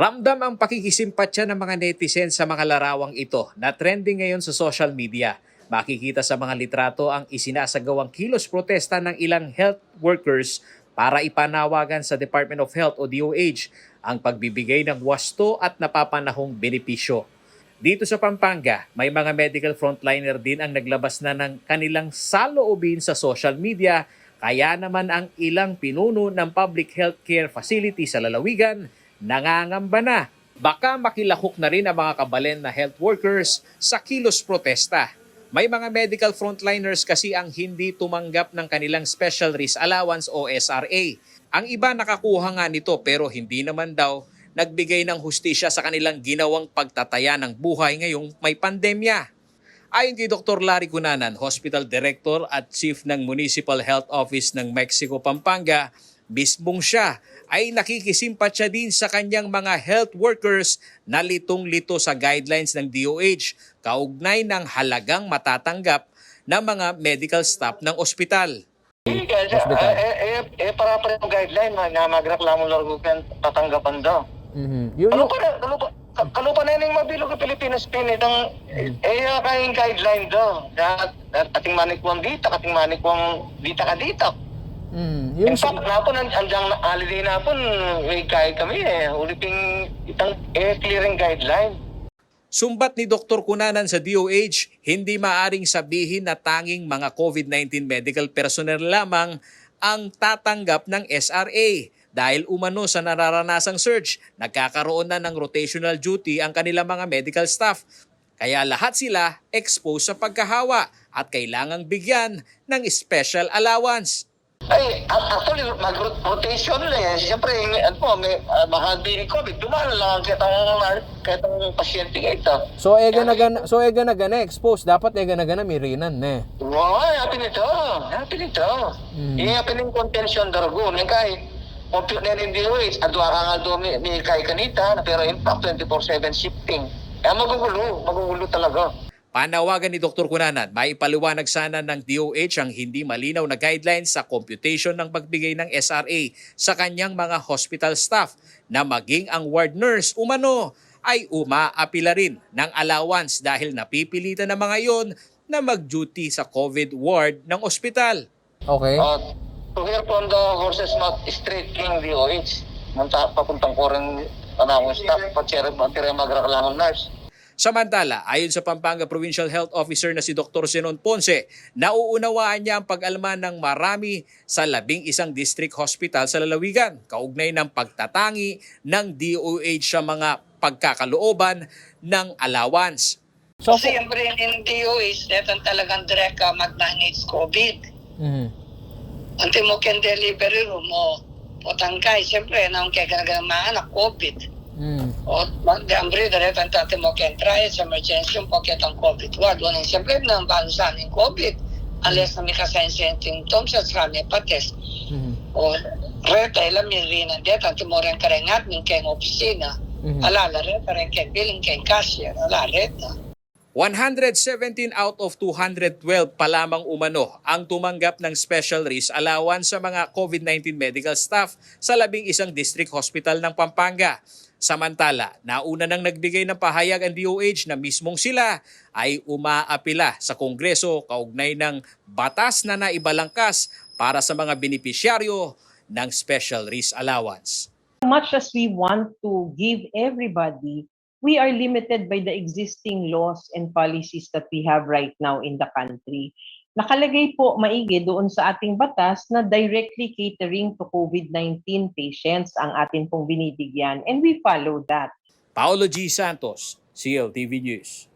Ramdam ang pakikisimpatya ng mga netizens sa mga larawang ito na trending ngayon sa social media. Makikita sa mga litrato ang isinasagawang kilos protesta ng ilang health workers para ipanawagan sa Department of Health o DOH ang pagbibigay ng wasto at napapanahong benepisyo. Dito sa Pampanga, may mga medical frontliner din ang naglabas na ng kanilang saloobin sa social media, kaya naman ang ilang pinuno ng public healthcare facility sa lalawigan nangangamba na baka makilahok na rin ang mga kabalen na health workers sa kilos protesta. May mga medical frontliners kasi ang hindi tumanggap ng kanilang Special Risk Allowance o SRA. Ang iba nakakuha nga nito pero hindi naman daw nagbigay ng hustisya sa kanilang ginawang pagtataya ng buhay ngayong may pandemya. Ayon kay Dr. Larry Cunanan, Hospital Director at Chief ng Municipal Health Office ng Mexico, Pampanga, mismong siya ay nakikisimpatya din sa kanyang mga health workers na litong-lito sa guidelines ng DOH kaugnay ng halagang matatanggap ng mga medical staff ng ospital. Para pa rin yung guideline na magreklamo largo kang tatanggapan daw. Kalau pa na yung mabilog ng Pilipinas pinitang kayong guideline daw. Ating manikwang dita, ating manikwang dita ka dita. In fact, napon, andyang holiday napon, may kaya kami uliping itang clearing guideline. Sumbat ni Dr. Cunanan sa DOH, hindi maaring sabihin na tanging mga COVID-19 medical personnel lamang ang tatanggap ng SRA. Dahil umano sa nararanasang surge, nagkakaroon na ng rotational duty ang kanilang mga medical staff. Kaya lahat sila exposed sa pagkahawa at kailangang bigyan ng special allowance. Actually, mag-rotation lang. Siyempre, may mahal din COVID. Dumaan lang kitang pasyente ito. So, ega na gana expose. Dapat ega na gana mirinan, ne? Wow, happy nito. Happy ng contention dargo. Kahit compute na rin DOH. Adwa ka nga doon ni Kai Kanita, pero in fact, 24/7 shifting. Kaya magugulo talaga. Panawagan ni Dr. Cunanan, maipaliwanag sana ng DOH ang hindi malinaw na guidelines sa computation ng pagbigay ng SRA sa kanyang mga hospital staff na maging ang ward nurse umano ay umaapila rin ng allowance dahil napipilitan ng mga yon na mag-duty sa COVID ward ng ospital. Okay. To hear from the horse's mouth, straight king DOH. Papuntang ko rin panahon staff, patira magreklamo nurse. Samantala, ayon sa Pampanga Provincial Health Officer na si Dr. Zenon Ponce, nauunawaan niya ang pag-alma ng marami sa 11 district hospital sa lalawigan, kaugnay ng pagtatangi ng DOH sa mga pagkakalooban ng allowance. So, siyempre yung DOH, netan talagang direct mag-manage COVID. Until mo can delivery room mo, potangkay, siyempre, naong kaya ganang mga anak, COVID. O mag-ambri direct ang tate mo can try sa emergency yung pocket ang COVID ward. Walang siyempre na balusan ng COVID unless na may kasayin symptoms at saka may patest. O reta ilang may rin ang deta at mo rin karengat ng kayong opisina. Alala reta rin kayong billing kayong cashier. Alala reta. 117 out of 212 pa lamang umano ang tumanggap ng special risk allowance sa mga COVID-19 medical staff sa 11 district hospital ng Pampanga. Samantala, nauna nang nagbigay ng pahayag ang DOH na mismong sila ay umaapila sa Kongreso kaugnay ng batas na naibalangkas para sa mga benepisyaryo ng special risk allowance. Much as we want to give everybody, we are limited by the existing laws and policies that we have right now in the country. Nakalagay po maigi doon sa ating batas na directly catering to COVID-19 patients ang atin pong binibigyan, and we follow that. Paolo G. Santos, CLTV News.